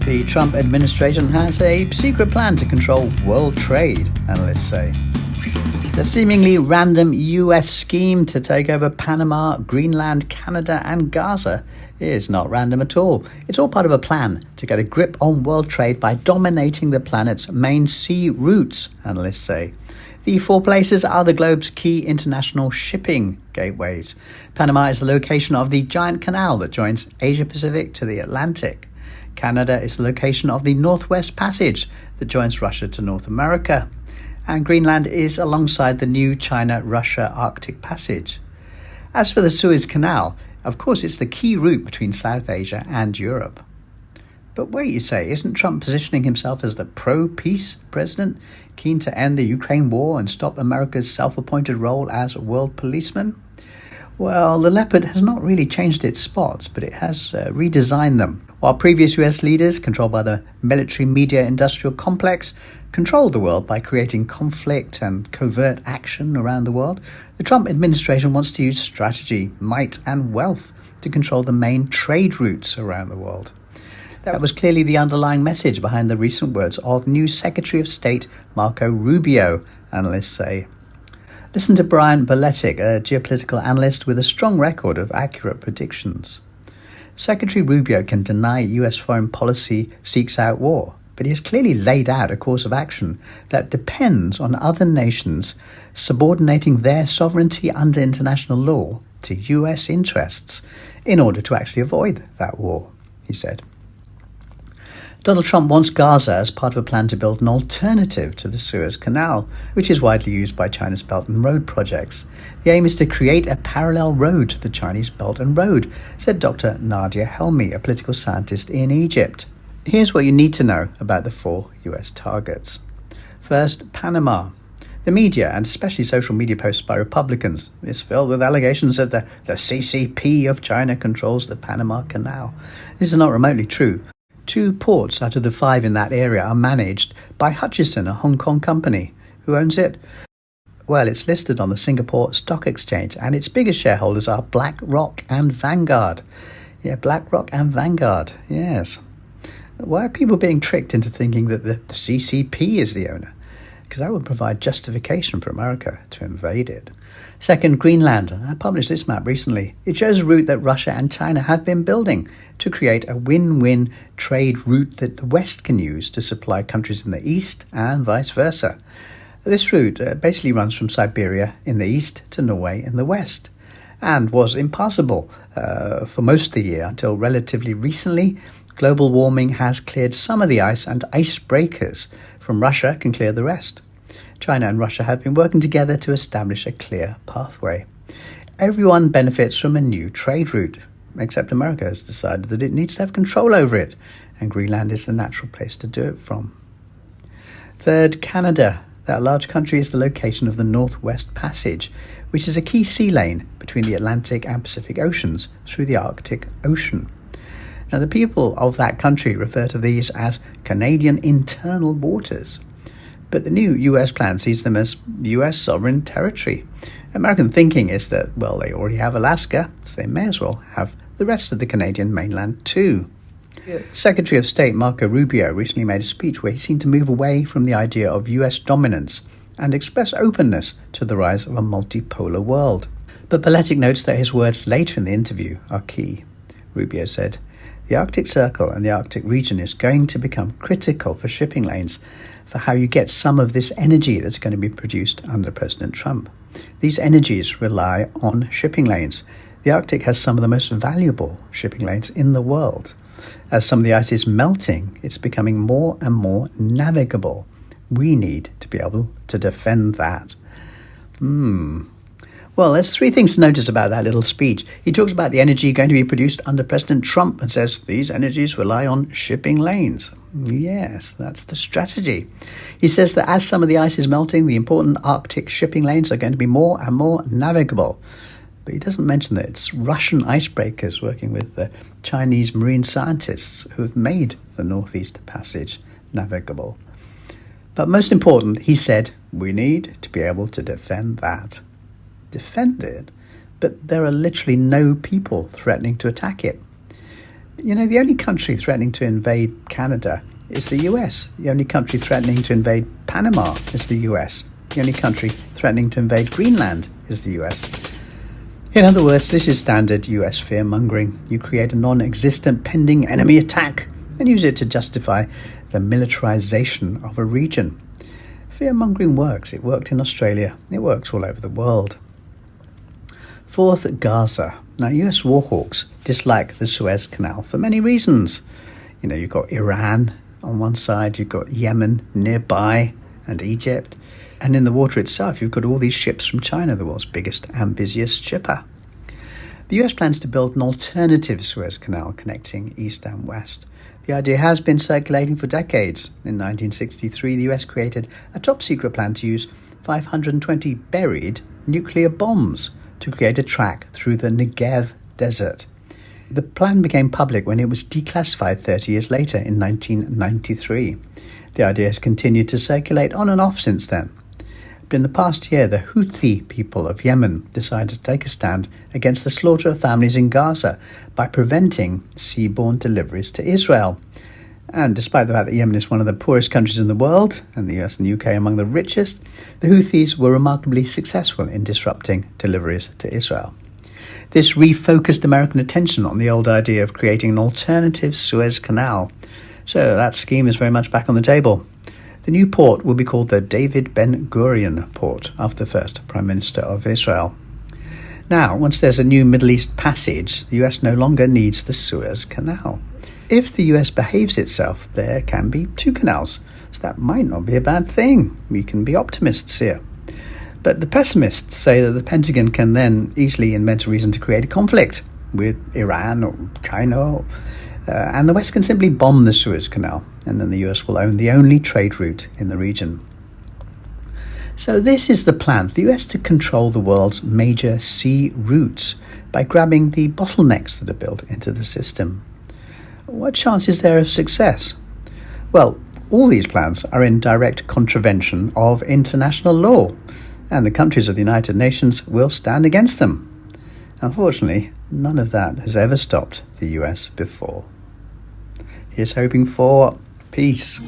The Trump administration has a secret plan to control world trade, analysts say. The seemingly random US scheme to take over Panama, Greenland, Canada and Gaza is not random at all. It's all part of a plan to get a grip on world trade by dominating the planet's main sea routes, analysts say. The four places are the globe's key international shipping gateways. Panama is the location of the giant canal that joins Asia-Pacific to the Atlantic. Canada is the location of the Northwest Passage that joins Russia to North America. And Greenland is alongside the new China-Russia Arctic Passage. As for the Suez Canal, of course it's the key route between South Asia and Europe. But wait, you say, isn't Trump positioning himself as the pro-peace president, keen to end the Ukraine war and stop America's self-appointed role as world policeman? Well, the leopard has not really changed its spots, but it has redesigned them. While previous US leaders, controlled by the military media industrial complex, controlled the world by creating conflict and covert action around the world, the Trump administration wants to use strategy, might and wealth to control the main trade routes around the world. That was clearly the underlying message behind the recent words of new Secretary of State Marco Rubio, analysts say. Listen to Brian Beletic, a geopolitical analyst with a strong record of accurate predictions. Secretary Rubio can deny US foreign policy seeks out war, but he has clearly laid out a course of action that depends on other nations subordinating their sovereignty under international law to US interests in order to actually avoid that war, he said. Donald Trump wants Gaza as part of a plan to build an alternative to the Suez Canal, which is widely used by China's Belt and Road projects. The aim is to create a parallel road to the Chinese Belt and Road, said Dr. Nadia Helmi, a political scientist in Egypt. Here's what you need to know about the four US targets. First, Panama. The media, and especially social media posts by Republicans, is filled with allegations that the CCP of China controls the Panama Canal. This is not remotely true. 2 ports out of the 5 in that area are managed by Hutchison, a Hong Kong company. Who owns it? Well, it's listed on the Singapore Stock Exchange, and its biggest shareholders are BlackRock and Vanguard. Yeah, BlackRock and Vanguard, yes. Why are people being tricked into thinking that the CCP is the owner? Because that would provide justification for America to invade it. Second, Greenland. I published this map recently. It shows a route that Russia and China have been building to create a win-win trade route that the West can use to supply countries in the East and vice versa. This route basically runs from Siberia in the east to Norway in the west, and was impassable for most of the year until relatively recently. Global warming has cleared some of the ice, and icebreakers from Russia can clear the rest. China and Russia have been working together to establish a clear pathway. Everyone benefits from a new trade route, except America has decided that it needs to have control over it, and Greenland is the natural place to do it from. Third, Canada. That large country is the location of the Northwest Passage, which is a key sea lane between the Atlantic and Pacific Oceans through the Arctic Ocean. Now, the people of that country refer to these as Canadian internal waters, but the new US plan sees them as US sovereign territory. American thinking is that, well, they already have Alaska, so they may as well have the rest of the Canadian mainland too. Secretary of State Marco Rubio recently made a speech where he seemed to move away from the idea of US dominance and express openness to the rise of a multipolar world. But Beletic notes that his words later in the interview are key. Rubio said, "The Arctic Circle and the Arctic region is going to become critical for shipping lanes, for how you get some of this energy that's going to be produced under President Trump. These energies rely on shipping lanes. The Arctic has some of the most valuable shipping lanes in the world. As some of the ice is melting, it's becoming more and more navigable. We need to be able to defend that." Well, there's 3 things to notice about that little speech. He talks about the energy going to be produced under President Trump and says these energies rely on shipping lanes. Yes, that's the strategy. He says that as some of the ice is melting, the important Arctic shipping lanes are going to be more and more navigable. But he doesn't mention that it's Russian icebreakers working with the Chinese marine scientists who have made the Northeast Passage navigable. But most important, he said, we need to be able to defend that. Defend it? But there are literally no people threatening to attack it. The only country threatening to invade Canada is the US. The only country threatening to invade Panama is the US. The only country threatening to invade Greenland is the US. In other words, this is standard US fear-mongering. You create a non-existent pending enemy attack and use it to justify the militarization of a region. Fear-mongering works. It worked in Australia. It works all over the world. Fourth, Gaza. Now, US warhawks dislike the Suez Canal for many reasons. You've got Iran on one side, you've got Yemen nearby, and Egypt. And in the water itself, you've got all these ships from China, the world's biggest and busiest shipper. The US plans to build an alternative Suez Canal connecting east and west. The idea has been circulating for decades. In 1963, the US created a top-secret plan to use 520 buried nuclear bombs to create a track through the Negev desert. The plan became public when it was declassified 30 years later in 1993. The idea has continued to circulate on and off since then. But in the past year, the Houthi people of Yemen decided to take a stand against the slaughter of families in Gaza by preventing seaborne deliveries to Israel. And despite the fact that Yemen is one of the poorest countries in the world, and the US and UK among the richest, the Houthis were remarkably successful in disrupting deliveries to Israel. This refocused American attention on the old idea of creating an alternative Suez Canal. So that scheme is very much back on the table. The new port will be called the David Ben-Gurion port, after the first Prime Minister of Israel. Now, once there's a new Middle East passage, the US no longer needs the Suez Canal. If the US behaves itself, there can be two canals, so that might not be a bad thing. We can be optimists here. But the pessimists say that the Pentagon can then easily invent a reason to create a conflict with Iran or China, and the West can simply bomb the Suez Canal, and then the US will own the only trade route in the region. So this is the plan for the US to control the world's major sea routes by grabbing the bottlenecks that are built into the system. What chance is there of success? Well, all these plans are in direct contravention of international law, and the countries of the United Nations will stand against them. Unfortunately, none of that has ever stopped the US before. Here's hoping for peace.